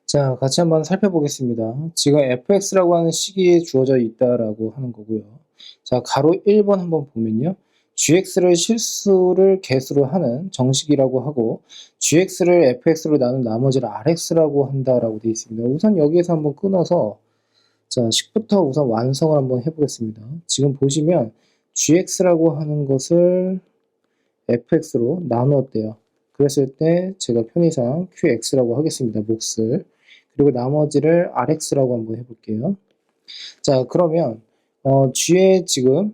자, 같이 한번 살펴보겠습니다. 지금 fx라고 하는 식이 주어져 있다라고 하는 거고요. 자, 가로 1번 한번 보면요. gx를 실수를 개수로 하는 정식이라고 하고 gx를 fx로 나눈 나머지를 rx라고 한다라고 되어 있습니다. 우선 여기에서 한번 끊어서 자, 식부터 우선 완성을 한번 해보겠습니다. 지금 보시면 gx라고 하는 것을 fx로 나누었대요. 그랬을 때 제가 편의상 qx라고 하겠습니다. 몫을. 그리고 나머지를 rx라고 한번 해볼게요. 자, 그러면 g의 지금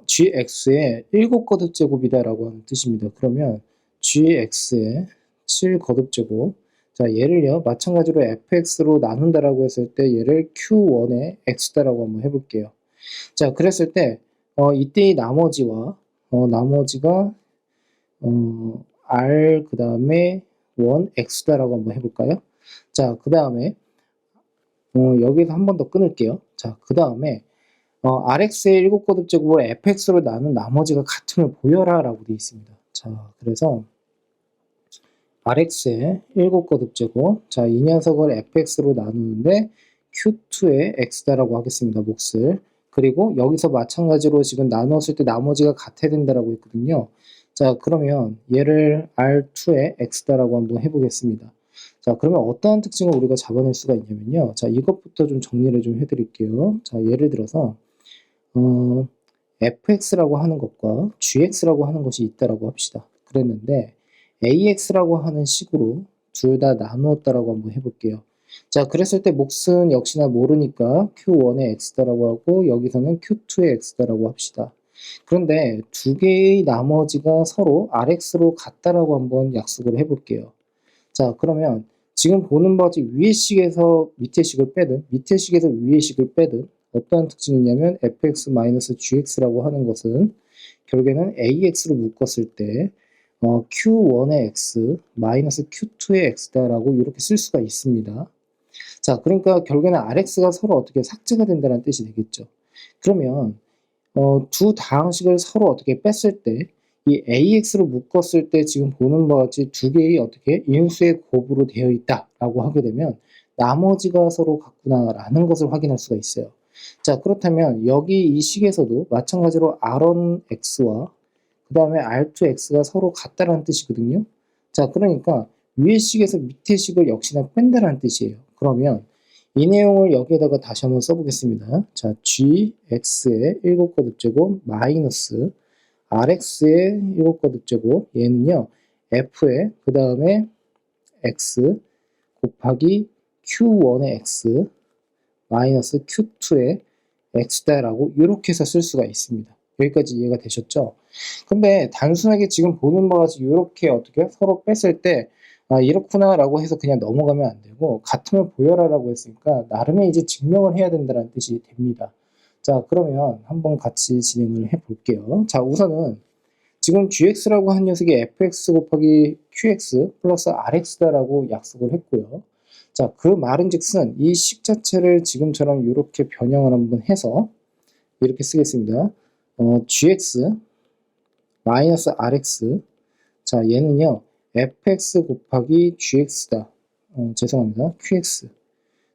gx의 7거듭제곱이다라고 하는 뜻입니다. 그러면 gx의 7거듭제곱. 자, 얘를요 마찬가지로 fx로 나눈다라고 했을 때 얘를 q1의 x다라고 한번 해볼게요. 자, 그랬을 때 이때의 나머지와 나머지가 r 그 다음에 1 x다라고 한번 해볼까요? 자, 그 다음에 여기서 한 번 더 끊을게요. 자, 그 다음에 rx의 7거듭제곱을 fx로 나눈 나머지가 같음을 보여라 라고 되어 있습니다. 자, 그래서 rx의 7거듭제곱, 자, 이 녀석을 fx로 나누는데 q2의 x다라고 하겠습니다. 몫을. 그리고 여기서 마찬가지로 지금 나누었을 때 나머지가 같아야 된다라고 했거든요. 자, 그러면 얘를 r2의 x다라고 한번 해보겠습니다. 자, 그러면 어떠한 특징을 우리가 잡아낼 수가 있냐면요. 자, 이것부터 좀 정리를 좀 해드릴게요. 자, 예를 들어서 fx라고 하는 것과 gx라고 하는 것이 있다라고 합시다. 그랬는데 ax라고 하는 식으로 둘 다 나누었다라고 한번 해볼게요. 자, 그랬을 때 몫은 역시나 모르니까 q1의 x다라고 하고 여기서는 q2의 x다라고 합시다. 그런데 두 개의 나머지가 서로 rx로 같다라고 한번 약속을 해볼게요. 자, 그러면 지금 보는 바와 같이 위의 식에서 밑의 식을 빼든 밑의 식에서 위의 식을 빼든 어떠한 특징이 있냐면 fx-gx라고 하는 것은 결국에는 ax로 묶었을 때 q1의 x 마이너스 q2의 x다라고 이렇게 쓸 수가 있습니다. 자, 그러니까 결국에는 rx가 서로 어떻게 삭제가 된다는 뜻이 되겠죠. 그러면 두 다항식을 서로 어떻게 뺐을 때 이 ax로 묶었을 때 지금 보는 바와 같이 두 개의 어떻게 인수의 곱으로 되어 있다라고 하게 되면 나머지가 서로 같구나라는 것을 확인할 수가 있어요. 자, 그렇다면 여기 이 식에서도 마찬가지로 r1x와 그 다음에 r2x가 서로 같다라는 뜻이거든요. 자, 그러니까 위의 식에서 밑의 식을 역시나 뺀다라는 뜻이에요. 그러면 이 내용을 여기에다가 다시 한번 써보겠습니다. 자, gx의 7거듭제곱 마이너스 rx의 7거듭제곱 얘는요 f의 그 다음에 x 곱하기 q1의 x 마이너스 q2의 x다라고 이렇게 해서 쓸 수가 있습니다. 여기까지 이해가 되셨죠? 근데 단순하게 지금 보는 바와 같이 이렇게 어떻게 서로 뺐을 때 이렇구나 라고 해서 그냥 넘어가면 안 되고 같음을 보여라 라고 했으니까 나름의 이제 증명을 해야 된다는 뜻이 됩니다. 자, 그러면 한번 같이 진행을 해 볼게요. 자, 우선은 지금 gx라고 한 녀석이 fx 곱하기 qx 플러스 rx다라고 약속을 했고요. 자, 그 말은즉슨 이 식 자체를 지금처럼 이렇게 변형을 한번 해서 이렇게 쓰겠습니다. gx 마이너스 rx, 자, 얘는요 fx 곱하기 gx다. 죄송합니다. qx.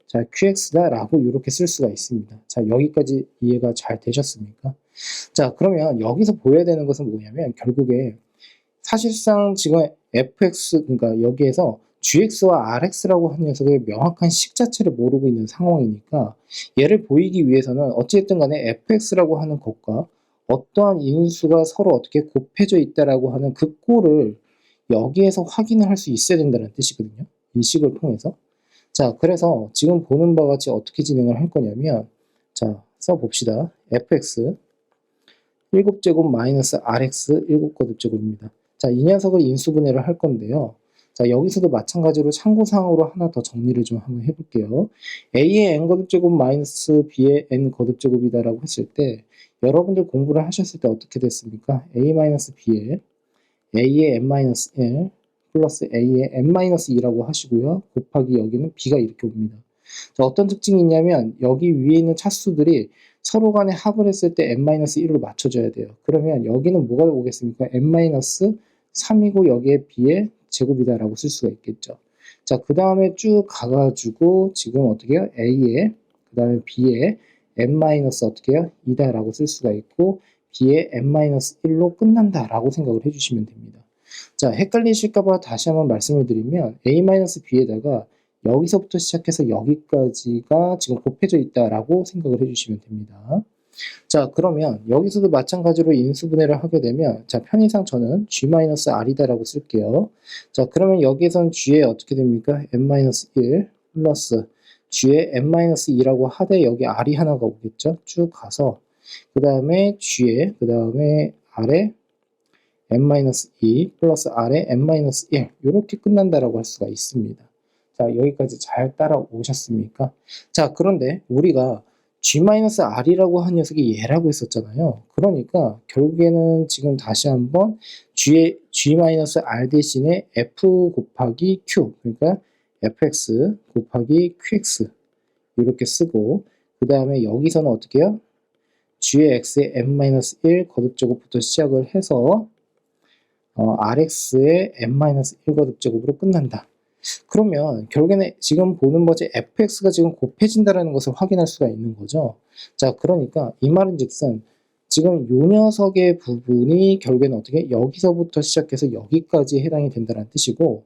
자, qx다 라고 이렇게 쓸 수가 있습니다. 자, 여기까지 이해가 잘 되셨습니까? 자, 그러면 여기서 보여야 되는 것은 뭐냐면 결국에 사실상 지금 fx, 그러니까 여기에서 gx와 rx라고 하는 녀석의 명확한 식 자체를 모르고 있는 상황이니까 얘를 보이기 위해서는 어찌됐든 간에 fx라고 하는 것과 어떠한 인수가 서로 어떻게 곱해져 있다라고 하는 그 꼴을 여기에서 확인을 할 수 있어야 된다는 뜻이거든요. 이 식을 통해서. 자, 그래서 지금 보는 바와 같이 어떻게 진행을 할 거냐면, 자, 써봅시다. fx 7제곱 마이너스 rx 7거듭제곱입니다. 자, 이 녀석을 인수분해를 할 건데요. 자, 여기서도 마찬가지로 참고사항으로 하나 더 정리를 좀 한번 해볼게요. a의 n거듭제곱 마이너스 b의 n거듭제곱이다라고 했을 때 여러분들 공부를 하셨을 때 어떻게 됐습니까? a-b의 a의 n-1 플러스 a의 n-2라고 하시고요. 곱하기 여기는 b가 이렇게 옵니다. 자, 어떤 특징이 있냐면 여기 위에 있는 차수들이 서로 간에 합을 했을 때 n-1로 맞춰져야 돼요. 그러면 여기는 뭐가 오겠습니까? n-3이고 여기에 b의 제곱이다라고 쓸 수가 있겠죠. 자, 그 다음에 쭉 가가지고 지금 어떻게 해요? A에, 그 다음에 B에 n- 어떻게 해요? 2다라고 쓸 수가 있고 B에 n-1로 끝난다라고 생각을 해주시면 됩니다. 자, 헷갈리실까봐 다시 한번 말씀을 드리면 A-B에다가 여기서부터 시작해서 여기까지가 지금 곱해져 있다라고 생각을 해주시면 됩니다. 자, 그러면 여기서도 마찬가지로 인수분해를 하게 되면 자, 편의상 저는 G-R이다라고 쓸게요. 자, 그러면 여기에선 G에 어떻게 됩니까? n-1 플러스 G에 n-2라고 하되 여기 R이 하나가 오겠죠? 쭉 가서 그 다음에 G에 그 다음에 R에 n-2 플러스 R에 n-1 이렇게 끝난다라고 할 수가 있습니다. 자, 여기까지 잘 따라오셨습니까? 자, 그런데 우리가 G-R이라고 한 녀석이 얘라고 했었잖아요. 그러니까 결국에는 지금 다시 한번 G-R 대신에 F 곱하기 Q, 그러니까 fx 곱하기 qx 이렇게 쓰고 그 다음에 여기서는 어떻게 해요? g의 x의 n-1 거듭제곱부터 시작을 해서 rx의 n-1 거듭제곱으로 끝난다. 그러면 결국에는 지금 보는 거지 fx가 지금 곱해진다는 것을 확인할 수가 있는 거죠. 자, 그러니까 이 말은 즉슨 지금 요 녀석의 부분이 결국에는 어떻게 여기서부터 시작해서 여기까지 해당이 된다는 뜻이고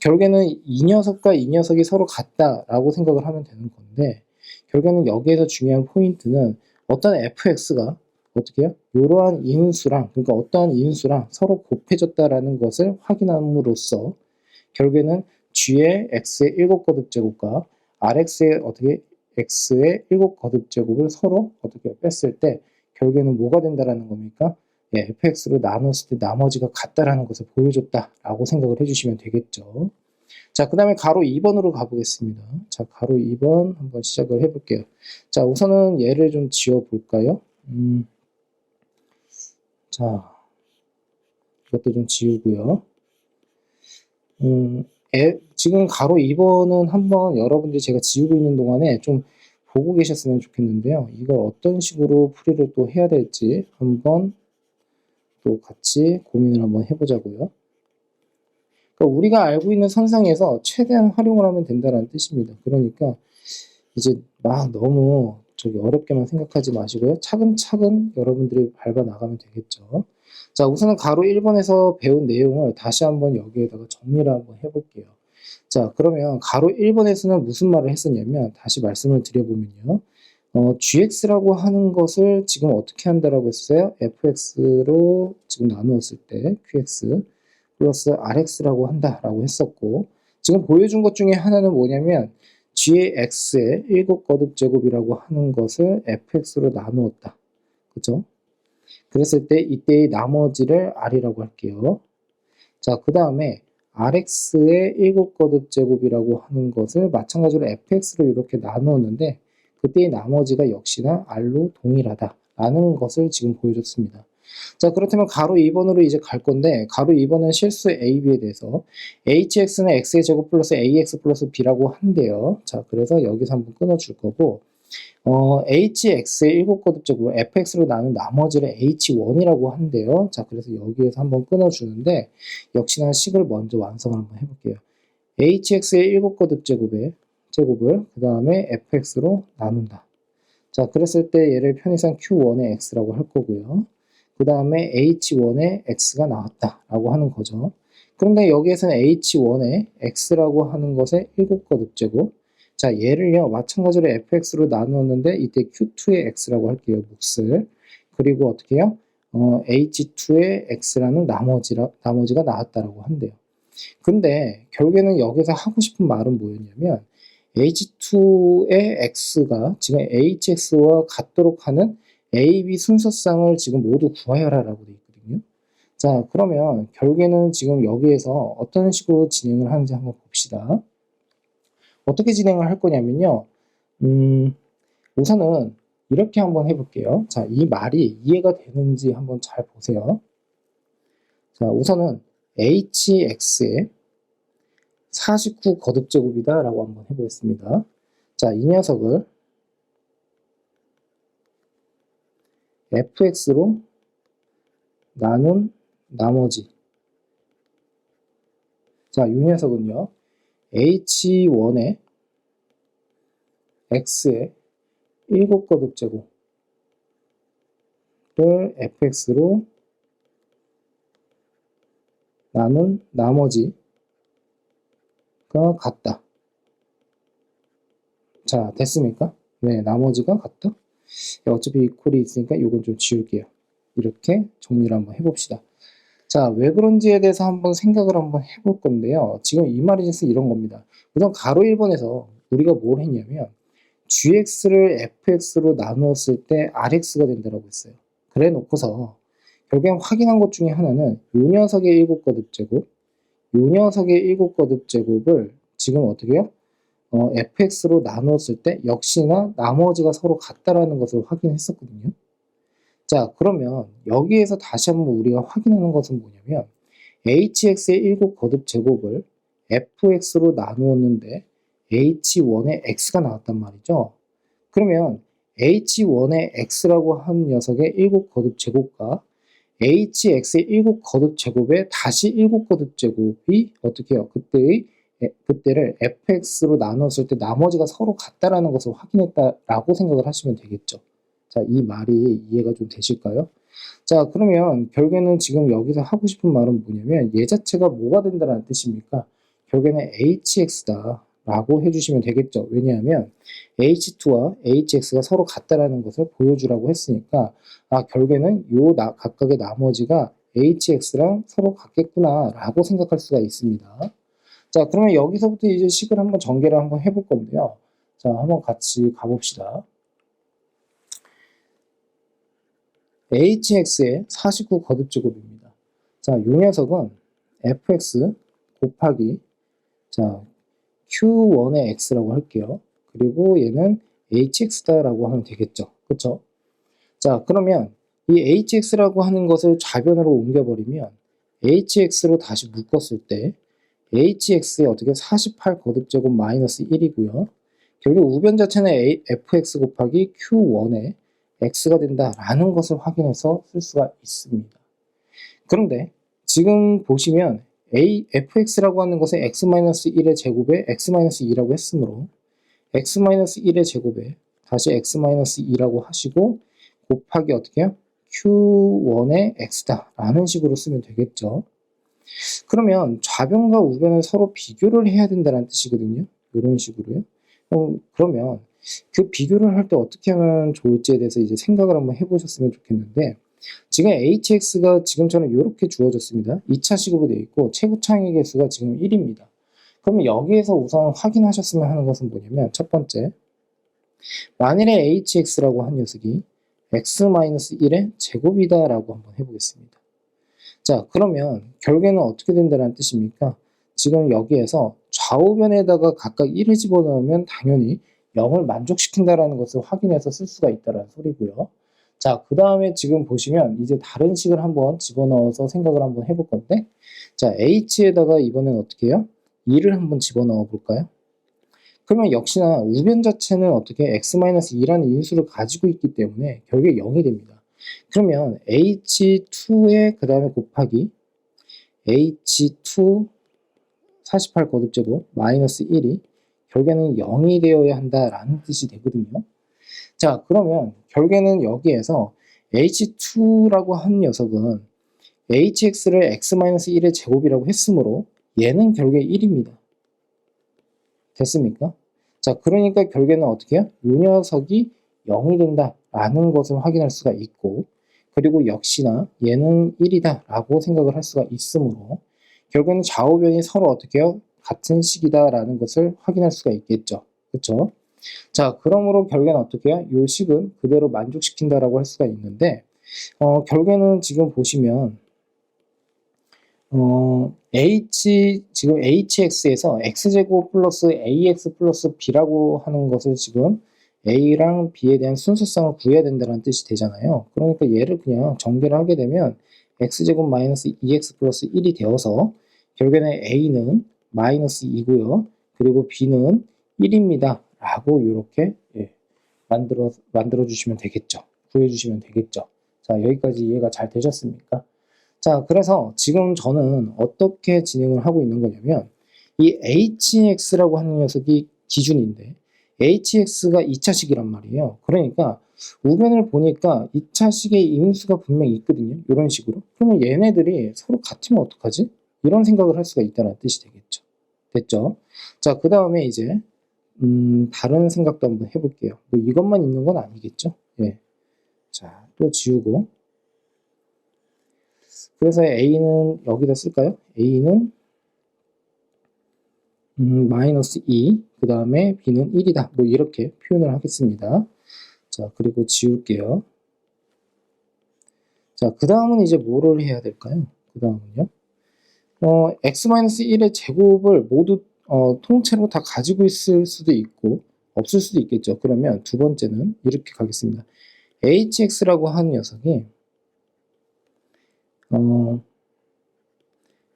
결국에는 이 녀석과 이 녀석이 서로 같다라고 생각을 하면 되는 건데 결국에는 여기에서 중요한 포인트는 어떤 fx가 어떻게 해요? 이러한 인수랑 그러니까 어떠한 인수랑 서로 곱해졌다라는 것을 확인함으로써 결국에는 g의 x의 7거듭제곱과 rx의 어떻게 x의 7거듭제곱을 서로 어떻게 뺐을 때 결국에는 뭐가 된다라는 겁니까? 예, fx로 나눴을 때 나머지가 같다라는 것을 보여줬다라고 생각을 해주시면 되겠죠. 자, 그 다음에 가로 2번으로 가보겠습니다. 자, 가로 2번 한번 시작을 해볼게요. 자, 우선은 얘를 좀 지워볼까요? 자, 이것도 좀 지우고요. 지금 가로 2번은 한번 여러분들이 제가 지우고 있는 동안에 좀 보고 계셨으면 좋겠는데요. 이걸 어떤 식으로 풀이를 또 해야 될지 한번 또 같이 고민을 한번 해보자고요. 그러니까 우리가 알고 있는 선상에서 최대한 활용을 하면 된다는 뜻입니다. 그러니까 이제 막 너무 저기 어렵게만 생각하지 마시고요. 차근차근 여러분들이 밟아 나가면 되겠죠. 자, 우선은 가로 1번에서 배운 내용을 다시 한번 여기에다가 정리를 한번 해볼게요. 자, 그러면 가로 1번에서는 무슨 말을 했었냐면 다시 말씀을 드려보면요. gx라고 하는 것을 지금 어떻게 한다라고 했어요? fx로 지금 나누었을 때 qx 플러스 rx라고 한다라고 했었고 지금 보여준 것 중에 하나는 뭐냐면 g의 x의 7거듭제곱이라고 하는 것을 fx로 나누었다. 그죠? 그랬을 때 이때의 나머지를 r이라고 할게요. 자, 그 다음에 rx의 7거듭제곱이라고 하는 것을 마찬가지로 fx로 이렇게 나누었는데 그때의 나머지가 역시나 r로 동일하다라는 것을 지금 보여줬습니다. 자, 그렇다면 가로 2번으로 이제 갈 건데 가로 2번은 실수 AB에 대해서 hx는 x의 제곱 플러스 ax 플러스 b라고 한대요. 자, 그래서 여기서 한번 끊어줄 거고 hx의 7거듭제곱을 fx로 나눈 나머지를 h1이라고 한대요. 자, 그래서 여기에서 한번 끊어주는데 역시나 식을 먼저 완성을 한번 해볼게요. hx의 7거듭제곱을 그 다음에 fx로 나눈다. 자, 그랬을 때 얘를 편의상 q1의 x라고 할 거고요. 그 다음에 h1의 x가 나왔다라고 하는 거죠. 그런데 여기에서는 h1의 x라고 하는 것의 7거듭제곱 자, 얘를요, 마찬가지로 fx로 나누었는데, 이때 q2의 x라고 할게요, 몫을. 그리고 어떻게 해요? h2의 x라는 나머지가 나왔다라고 한대요. 근데, 결국에는 여기서 하고 싶은 말은 뭐였냐면, h2의 x가 지금 hx와 같도록 하는 a, b 순서쌍을 지금 모두 구하여라라고 되어 있거든요. 자, 그러면 결국에는 지금 여기에서 어떤 식으로 진행을 하는지 한번 봅시다. 어떻게 진행을 할 거냐면요. 우선은 이렇게 한번 해볼게요. 자, 이 말이 이해가 되는지 한번 잘 보세요. 자, 우선은 hx의 49 거듭제곱이다 라고 한번 해보겠습니다. 자, 이 녀석을 fx로 나눈 나머지 자, 이 녀석은요. H1의 X의 7거듭 제곱을 fx로 나눈 나머지가 같다. 자, 됐습니까? 네, 나머지가 같다. 어차피 이퀄이 있으니까 이건 좀 지울게요. 이렇게 정리를 한번 해봅시다. 자, 왜 그런지에 대해서 한번 생각을 한번 해볼 건데요. 지금 이 말이 이런 겁니다. 우선 가로 1번에서 우리가 뭘 했냐면 gx를 fx로 나누었을 때 rx가 된다고 했어요. 그래 놓고서 결국엔 확인한 것 중에 하나는 요 녀석의 7거듭 제곱, 요 녀석의 7거듭 제곱을 지금 어떻게 해요? fx로 나누었을 때 역시나 나머지가 서로 같다라는 것을 확인했었거든요. 자, 그러면 여기에서 다시 한번 우리가 확인하는 것은 뭐냐면 hx의 7거듭 제곱을 fx로 나누었는데 h1의 x가 나왔단 말이죠. 그러면 h1의 x라고 하는 녀석의 7거듭 제곱과 hx의 7거듭 제곱에 다시 7거듭 제곱이 어떻게 해요? 그때를 fx로 나눴을 때 나머지가 서로 같다라는 것을 확인했다라고 생각을 하시면 되겠죠. 자, 이 말이 이해가 좀 되실까요? 자, 그러면 결국에는 지금 여기서 하고 싶은 말은 뭐냐면 얘 자체가 뭐가 된다는 뜻입니까? 결국에는 hx다 라고 해주시면 되겠죠. 왜냐하면 h2와 hx가 서로 같다라는 것을 보여주라고 했으니까 결국에는 각각의 나머지가 hx랑 서로 같겠구나 라고 생각할 수가 있습니다. 자, 그러면 여기서부터 이제 식을 한번 전개를 한번 해볼 건데요. 자, 한번 같이 가봅시다. hx의 49거듭 제곱입니다. 자, 요 녀석은 fx 곱하기 자, q1의 x라고 할게요. 그리고 얘는 hx다라고 하면 되겠죠. 그쵸? 자, 그러면 이 hx라고 하는 것을 좌변으로 옮겨버리면 hx로 다시 묶었을 때 hx의 어떻게 48거듭 제곱 마이너스 1이고요. 결국 우변 자체는 fx 곱하기 q1의 x가 된다라는 것을 확인해서 쓸 수가 있습니다. 그런데 지금 보시면 fx라고 하는 것은 x-1의 제곱에 x-2라고 했으므로 x-1의 제곱에 다시 x-2라고 하시고 곱하기 어떻게 해요? q1의 x다 라는 식으로 쓰면 되겠죠. 그러면 좌변과 우변을 서로 비교를 해야 된다는 뜻이거든요. 이런 식으로요. 그러면 그 비교를 할 때 어떻게 하면 좋을지에 대해서 이제 생각을 한번 해보셨으면 좋겠는데 지금 hx가 지금처럼 이렇게 주어졌습니다. 2차식으로 되어 있고 최고 창의 개수가 지금 1입니다. 그러면 여기에서 우선 확인하셨으면 하는 것은 뭐냐면 첫 번째, 만일에 hx라고 한 녀석이 x-1의 제곱이다 라고 한번 해보겠습니다. 자, 그러면 결국에는 어떻게 된다는 뜻입니까? 지금 여기에서 좌우변에다가 각각 1을 집어넣으면 당연히 0을 만족시킨다라는 것을 확인해서 쓸 수가 있다는 소리고요. 자, 그 다음에 지금 보시면 이제 다른 식을 한번 집어넣어서 생각을 한번 해볼 건데, 자, h에다가 이번엔 어떻게 해요? 2를 한번 집어넣어 볼까요? 그러면 역시나 우변 자체는 어떻게 x-2라는 인수를 가지고 있기 때문에 결국에 0이 됩니다. 그러면 h2에 그 다음에 곱하기 h2 48거듭 제곱 마이너스 1이 결국에는 0이 되어야 한다라는 뜻이 되거든요. 자, 그러면 결국에는 여기에서 h2라고 한 녀석은 hx를 x-1의 제곱이라고 했으므로 얘는 결국에 1입니다. 됐습니까? 자, 그러니까 결국에는 어떻게 해요? 이 녀석이 0이 된다라는 것을 확인할 수가 있고, 그리고 역시나 얘는 1이다 라고 생각을 할 수가 있으므로 결국에는 좌우변이 서로 어떻게 해요? 같은 식이다라는 것을 확인할 수가 있겠죠. 그렇죠? 자, 그러므로 결국에는 어떻게 해요? 이 식은 그대로 만족시킨다라고 할 수가 있는데 결국에는 지금 보시면 지금 hx에서 x제곱 플러스 ax 플러스 b라고 하는 것을 지금 a랑 b에 대한 순서상을 구해야 된다는 뜻이 되잖아요. 그러니까 얘를 그냥 전개를 하게 되면 x제곱 마이너스 2x 플러스 1이 되어서 결국에는 a는 마이너스 2고요. 그리고 b는 1입니다. 라고 이렇게 만들어 주시면 되겠죠. 구해주시면 되겠죠. 자, 여기까지 이해가 잘 되셨습니까? 자, 그래서 지금 저는 어떻게 진행을 하고 있는 거냐면 이 hx라고 하는 녀석이 기준인데 hx가 2차식이란 말이에요. 그러니까 우변을 보니까 2차식의 인수가 분명히 있거든요. 이런 식으로. 그러면 얘네들이 서로 같으면 어떡하지? 이런 생각을 할 수가 있다는 뜻이 되겠죠. 됐죠? 자, 그 다음에 이제 다른 생각도 한번 해볼게요. 뭐 이것만 있는 건 아니겠죠? 예. 자, 또 지우고. 그래서 A는 여기다 쓸까요? A는 마이너스 2, 그 다음에 B는 1이다. 뭐 이렇게 표현을 하겠습니다. 자, 그리고 지울게요. 자, 그 다음은 이제 뭐를 해야 될까요? 그 다음은요. x-1의 제곱을 모두 통째로 다 가지고 있을 수도 있고 없을 수도 있겠죠. 그러면 두 번째는 이렇게 가겠습니다. hx라고 하는 녀석이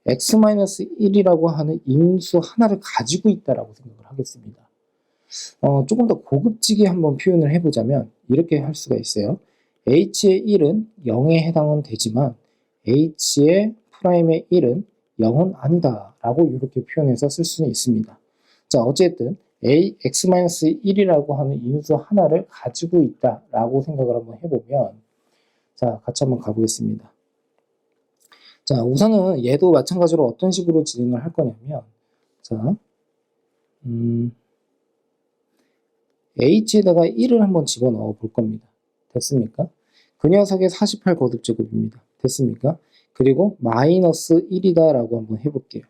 x-1이라고 하는 인수 하나를 가지고 있다라고 생각을 하겠습니다. 조금 더 고급지게 한번 표현을 해보자면 이렇게 할 수가 있어요. h의 1은 0에 해당은 되지만 h의 프라임의 1은 0은 아니다 라고 이렇게 표현해서 쓸 수는 있습니다. 자, 어쨌든 x-1이라고 하는 인수 하나를 가지고 있다 라고 생각을 한번 해보면 자, 같이 한번 가보겠습니다. 자, 우선은 얘도 마찬가지로 어떤 식으로 진행을 할 거냐면 자, h에다가 1을 한번 집어넣어 볼 겁니다. 됐습니까? 그 녀석의 48 거듭제곱입니다. 됐습니까? 그리고 마이너스 1이다 라고 한번 해볼게요.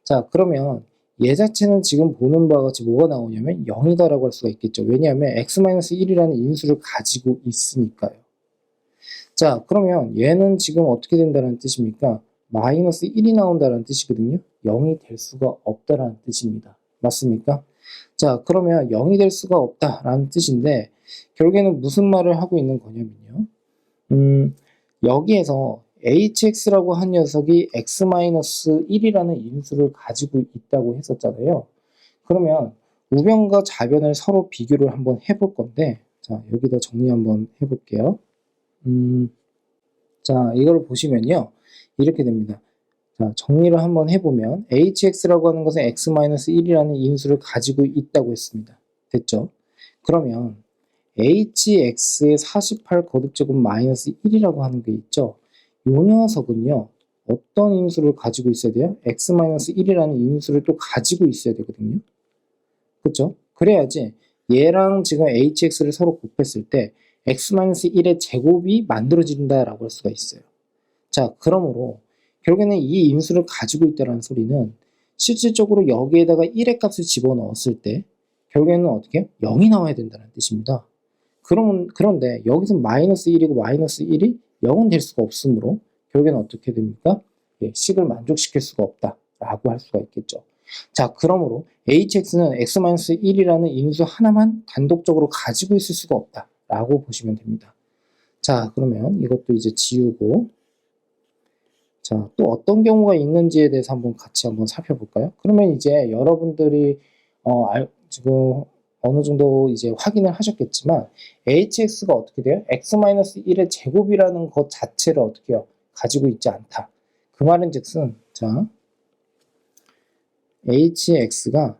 자, 그러면 얘 자체는 지금 보는 바와 같이 뭐가 나오냐면 0이다 라고 할 수가 있겠죠. 왜냐하면 x-1이라는 인수를 가지고 있으니까요. 자, 그러면 얘는 지금 어떻게 된다는 뜻입니까? 마이너스 1이 나온다는 뜻이거든요. 0이 될 수가 없다라는 뜻입니다. 맞습니까? 자, 그러면 0이 될 수가 없다라는 뜻인데 결국에는 무슨 말을 하고 있는 거냐면요. 여기에서 hx라고 한 녀석이 x-1이라는 인수를 가지고 있다고 했었잖아요. 그러면 우변과 좌변을 서로 비교를 한번 해볼 건데 자, 여기다 정리 한번 해볼게요. 자, 이걸 보시면요. 이렇게 됩니다. 자, 정리를 한번 해보면 hx라고 하는 것은 x-1이라는 인수를 가지고 있다고 했습니다. 됐죠? 그러면 hx의 48 거듭제곱 마이너스 1이라고 하는 게 있죠? 이 녀석은요. 어떤 인수를 가지고 있어야 돼요? x-1이라는 인수를 또 가지고 있어야 되거든요. 그렇죠? 그래야지 얘랑 지금 hx를 서로 곱했을 때 x-1의 제곱이 만들어진다라고 할 수가 있어요. 자, 그러므로 결국에는 이 인수를 가지고 있다는 소리는 실질적으로 여기에다가 1의 값을 집어넣었을 때 결국에는 어떻게? 0이 나와야 된다는 뜻입니다. 그런데 여기서 마이너스 1이고 마이너스 1이 0은 될 수가 없으므로 결국에는 어떻게 됩니까? 예, 식을 만족시킬 수가 없다라고 할 수가 있겠죠. 자, 그러므로 hx는 x-1이라는 인수 하나만 단독적으로 가지고 있을 수가 없다라고 보시면 됩니다. 자, 그러면 이것도 이제 지우고 자, 또 어떤 경우가 있는지에 대해서 한번 같이 한번 살펴볼까요? 그러면 이제 여러분들이 지금 어느 정도 이제 확인을 하셨겠지만 hx가 어떻게 돼요? x-1의 제곱이라는 것 자체를 어떻게 해요? 가지고 있지 않다. 그 말은 즉슨 자 hx가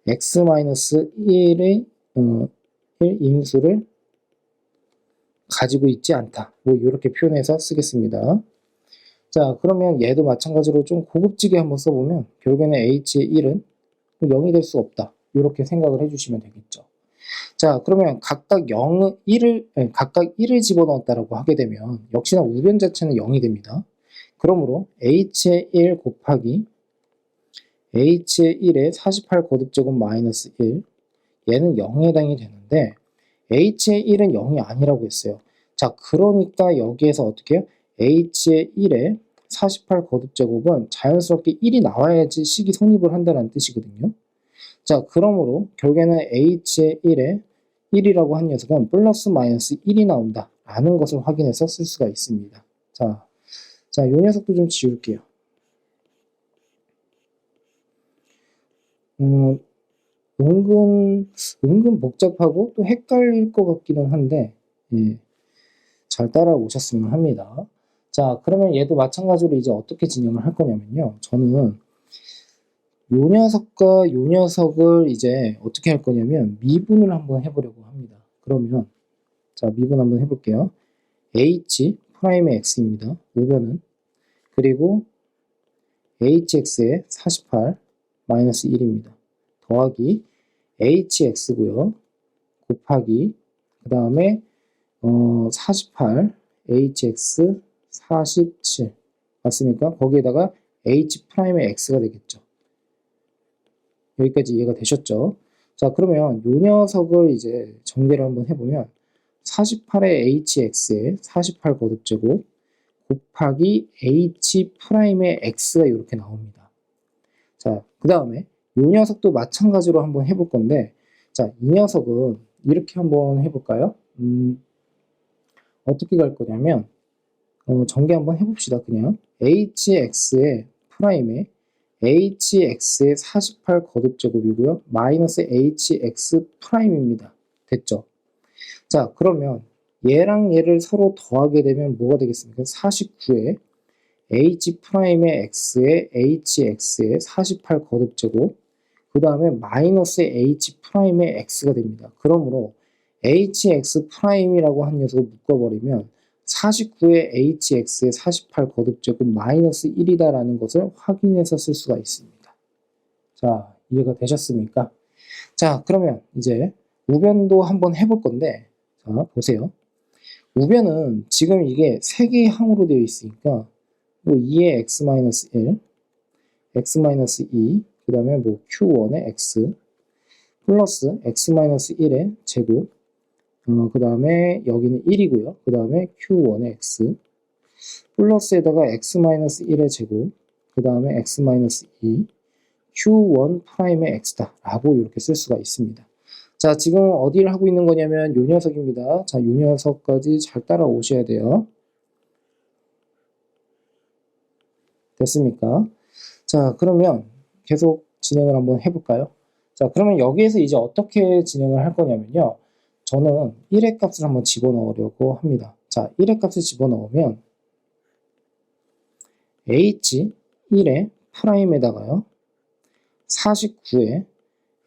x-1의 1 인수를 가지고 있지 않다. 뭐 이렇게 표현해서 쓰겠습니다. 자, 그러면 얘도 마찬가지로 좀 고급지게 한번 써보면 결국에는 h의 1은 0이 될 수 없다. 이렇게 생각을 해주시면 되겠죠. 자, 그러면 각각 1을 집어넣었다라고 하게 되면 역시나 우변 자체는 0이 됩니다. 그러므로 h의 1 곱하기 h의 1의 48 거듭제곱 마이너스 1 얘는 0에 해당이 되는데 h의 1은 0이 아니라고 했어요. 자, 그러니까 여기에서 어떻게 해요? h의 1에 48 거듭제곱은 자연스럽게 1이 나와야지 식이 성립을 한다는 뜻이거든요. 자, 그러므로 결국에는 h의 1에 1이라고 한 녀석은 플러스 마이너스 1이 나온다 라는 것을 확인해서 쓸 수가 있습니다. 자, 이 녀석도 좀 지울게요. 은근 복잡하고 또 헷갈릴 것 같기는 한데 예, 잘 따라오셨으면 합니다. 자, 그러면 얘도 마찬가지로 이제 어떻게 진행을 할 거냐면요. 저는 요 녀석과 요 녀석을 이제 어떻게 할 거냐면 미분을 한번 해보려고 합니다. 그러면 자, 미분 한번 해볼게요. h 프라임의 x입니다. 우변은. 그리고 hx의 48 마이너스 1입니다. 더하기 hx고요. 곱하기 그 다음에 48 hx 47 맞습니까? 거기에다가 h 프라임의 x가 되겠죠. 여기까지 이해가 되셨죠? 자, 그러면 요 녀석을 이제 전개를 한번 해보면 48의 hx에 48 거듭제곱 곱하기 h 프라임의 x가 이렇게 나옵니다. 자, 그 다음에 요 녀석도 마찬가지로 한번 해볼 건데, 자, 이 녀석은 이렇게 한번 해볼까요? 어떻게 갈 거냐면, 전개 한번 해봅시다. 그냥 hx의 프라임에 hx의 48 거듭제곱이고요. 마이너스 hx 프라임입니다. 됐죠? 자, 그러면 얘랑 얘를 서로 더하게 되면 뭐가 되겠습니까? 49에 h 프라임의 x에 hx의 48 거듭제곱 그 다음에 마이너스 h 프라임의 x가 됩니다. 그러므로 hx 프라임이라고 한 녀석을 묶어버리면 49의 hx의 48 거듭제곱 마이너스 1이다라는 것을 확인해서 쓸 수가 있습니다. 자, 이해가 되셨습니까? 자, 그러면 이제 우변도 한번 해볼 건데, 자, 보세요. 우변은 지금 이게 3개의 항으로 되어 있으니까, 뭐 2의 x-1, x-2, 그 다음에 뭐 q1의 x, 플러스 x-1의 제곱, 그 다음에 여기는 1이고요. 그 다음에 q1의 x, 플러스에다가 x-1의 제곱, 그 다음에 x-2, q1 프라임의 x다. 라고 이렇게 쓸 수가 있습니다. 자, 지금 어디를 하고 있는 거냐면 요 녀석입니다. 자, 요 녀석까지 잘 따라오셔야 돼요. 됐습니까? 자, 그러면 계속 진행을 한번 해볼까요? 자, 그러면 여기에서 이제 어떻게 진행을 할 거냐면요. 저는 1의 값을 한번 집어넣으려고 합니다. 자, 1의 값을 집어넣으면 h1의 프라임에다가요. 49에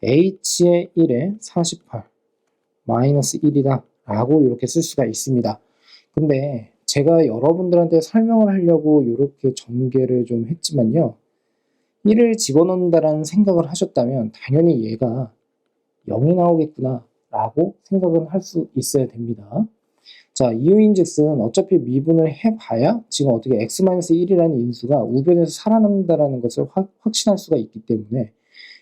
h의 1에 48 마이너스 1이다 라고 이렇게 쓸 수가 있습니다. 근데 제가 여러분들한테 설명을 하려고 이렇게 전개를 좀 했지만요. 1을 집어넣는다라는 생각을 하셨다면 당연히 얘가 0이 나오겠구나 라고 생각은 할 수 있어야 됩니다. 자, 이유인즉슨 어차피 미분을 해봐야 지금 어떻게 x-1이라는 인수가 우변에서 살아남는다라는 것을 확신할 수가 있기 때문에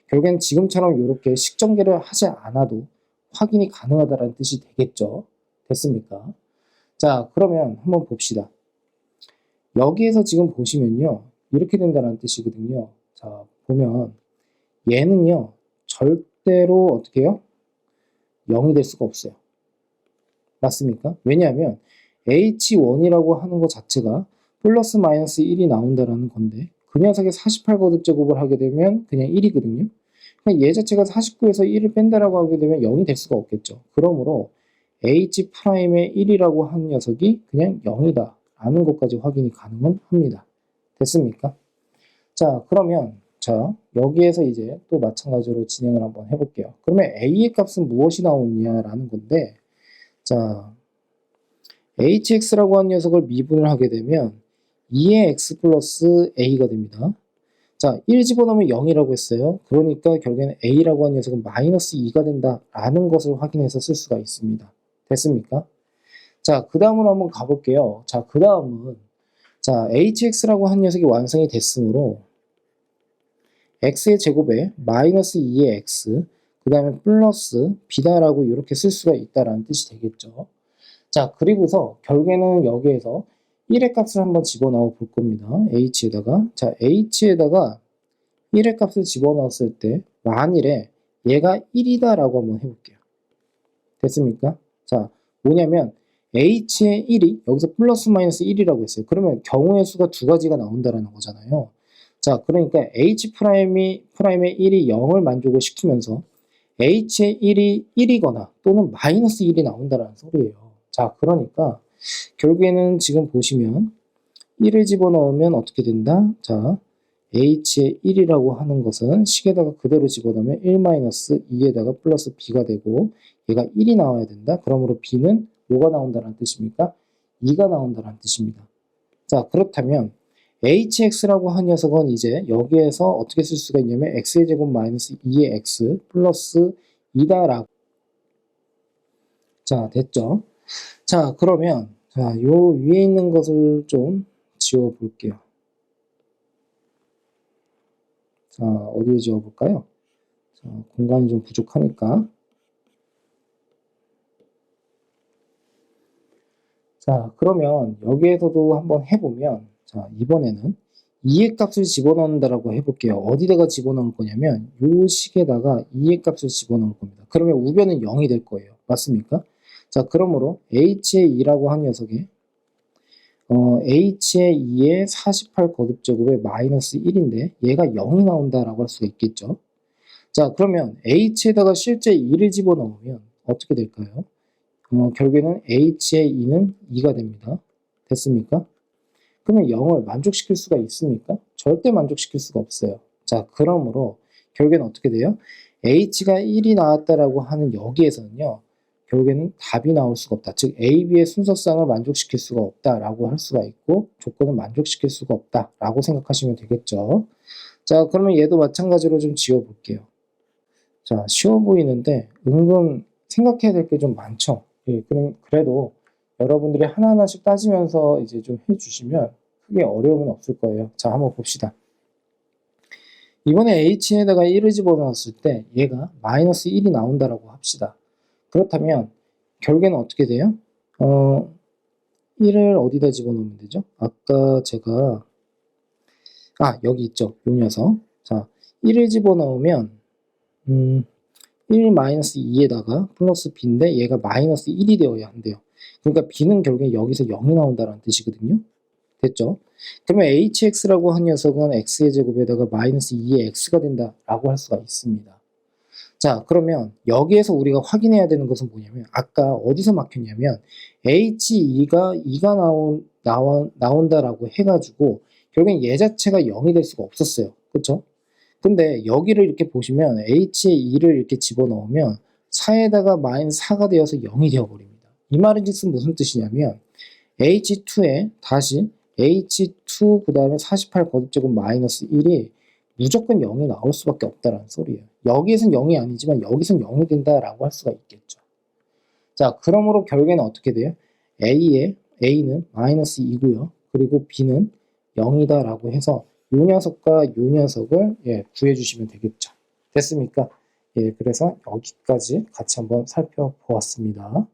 결국엔 지금처럼 이렇게 식전개를 하지 않아도 확인이 가능하다는 뜻이 되겠죠. 됐습니까? 자, 그러면 한번 봅시다. 여기에서 지금 보시면요. 이렇게 된다는 뜻이거든요. 자, 보면 얘는요. 절대로 어떻게 해요? 0이 될 수가 없어요. 맞습니까? 왜냐하면 h1이라고 하는 것 자체가 플러스 마이너스 1이 나온다라는 건데 그 녀석의 48 거듭제곱을 하게 되면 그냥 1이거든요. 얘 자체가 49에서 1을 뺀다라고 하게 되면 0이 될 수가 없겠죠. 그러므로 h 프라임의 1이라고 하는 녀석이 그냥 0이다 라는 것까지 확인이 가능은 합니다. 됐습니까? 자, 그러면 자, 여기에서 이제 또 마찬가지로 진행을 한번 해볼게요. 그러면 a의 값은 무엇이 나오느냐라는 건데 자, hx라고 하는 녀석을 미분을 하게 되면 2의 x 플러스 a가 됩니다. 자, 1 집어넣으면 0이라고 했어요. 그러니까 결국에는 a라고 하는 녀석은 마이너스 2가 된다라는 것을 확인해서 쓸 수가 있습니다. 됐습니까? 자, 그 다음으로 한번 가볼게요. 자, 그 다음은 자, hx라고 하는 녀석이 완성이 됐으므로 x의 제곱에 마이너스 2의 x 그 다음에 플러스 b다라고 이렇게 쓸 수가 있다라는 뜻이 되겠죠. 자, 그리고서 결국에는 여기에서 1의 값을 한번 집어넣어 볼 겁니다. h에다가 자, h에다가 1의 값을 집어넣었을 때 만일에 얘가 1이다 라고 한번 해볼게요. 됐습니까? 자, 뭐냐면 h의 1이 여기서 플러스 마이너스 1이라고 했어요. 그러면 경우의 수가 두 가지가 나온다라는 거잖아요. 자, 그러니까 h 프라임의 1이 0을 만족을 시키면서 h의 1이 1이거나 또는 마이너스 1이 나온다라는 소리예요. 자, 그러니까 결국에는 지금 보시면 1을 집어넣으면 어떻게 된다? 자, h의 1이라고 하는 것은 식에다가 그대로 집어넣으면 1-2에다가 플러스 b가 되고 얘가 1이 나와야 된다. 그러므로 b는 뭐가 나온다는 뜻입니까? 2가 나온다는 뜻입니다. 자, 그렇다면 hx라고 한 녀석은 이제 여기에서 어떻게 쓸 수가 있냐면 x의 제곱 마이너스 2의 x 플러스 2다라고. 자, 됐죠? 자, 그러면 자, 요 위에 있는 것을 좀 지워 볼게요. 자, 어디에 지워 볼까요? 자, 공간이 좀 부족하니까. 자, 그러면 여기에서도 한번 해보면, 자, 이번에는 2의 값을 집어넣는다라고 해볼게요. 어디다가 집어넣을 거냐면, 요 식에다가 2의 값을 집어넣을 겁니다. 그러면 우변은 0이 될 거예요. 맞습니까? 자, 그러므로 h의 2라고 한 녀석에, h의 2의 48 거듭제곱에 마이너스 1인데, 얘가 0이 나온다라고 할 수가 있겠죠. 자, 그러면 h에다가 실제 2를 집어넣으면 어떻게 될까요? 결국에는 h의 2는 2가 됩니다. 됐습니까? 그러면 0을 만족시킬 수가 있습니까? 절대 만족시킬 수가 없어요. 자, 그러므로 결국에는 어떻게 돼요? h가 1이 나왔다라고 하는 여기에서는요. 결국에는 답이 나올 수가 없다. 즉 A, B의 순서상을 만족시킬 수가 없다라고 할 수가 있고 조건을 만족시킬 수가 없다라고 생각하시면 되겠죠. 자, 그러면 얘도 마찬가지로 좀 지워볼게요. 자, 쉬워 보이는데 은근 생각해야 될 게 좀 많죠. 예, 그래도 여러분들이 하나하나씩 따지면서 이제 좀 해주시면 크게 어려움은 없을 거예요. 자, 한번 봅시다. 이번에 h에다가 1을 집어넣었을 때 얘가 마이너스 1이 나온다라고 합시다. 그렇다면 결국에는 어떻게 돼요? 1을 어디다 집어넣으면 되죠? 아까 제가 여기 있죠. 요 녀석. 자, 1을 집어넣으면 1-2에다가 플러스 b인데 얘가 마이너스 1이 되어야 한대요. 그러니까 b는 결국에 여기서 0이 나온다는 뜻이거든요. 됐죠? 그러면 hx라고 한 녀석은 x의 제곱에다가 마이너스 2의 x가 된다라고 할 수가 있습니다. 자, 그러면 여기에서 우리가 확인해야 되는 것은 뭐냐면 아까 어디서 막혔냐면 h2가 2가 나온다라고 해가지고 결국엔 얘 자체가 0이 될 수가 없었어요. 그렇죠? 근데 여기를 이렇게 보시면 h의 2를 이렇게 집어넣으면 4에다가 마이너스 4가 되어서 0이 되어버립니다. 이 말은 무슨 뜻이냐면 h2에 다시 h2 그 다음에 48 거듭제곱 마이너스 1이 무조건 0이 나올 수밖에 없다는 소리예요. 여기에선 0이 아니지만 여기선 0이 된다라고 할 수가 있겠죠. 자, 그러므로 결국에는 어떻게 돼요? A는 마이너스 2고요. 그리고 B는 0이다라고 해서 이 녀석과 이 녀석을 구해주시면 되겠죠. 됐습니까? 그래서 여기까지 같이 한번 살펴보았습니다.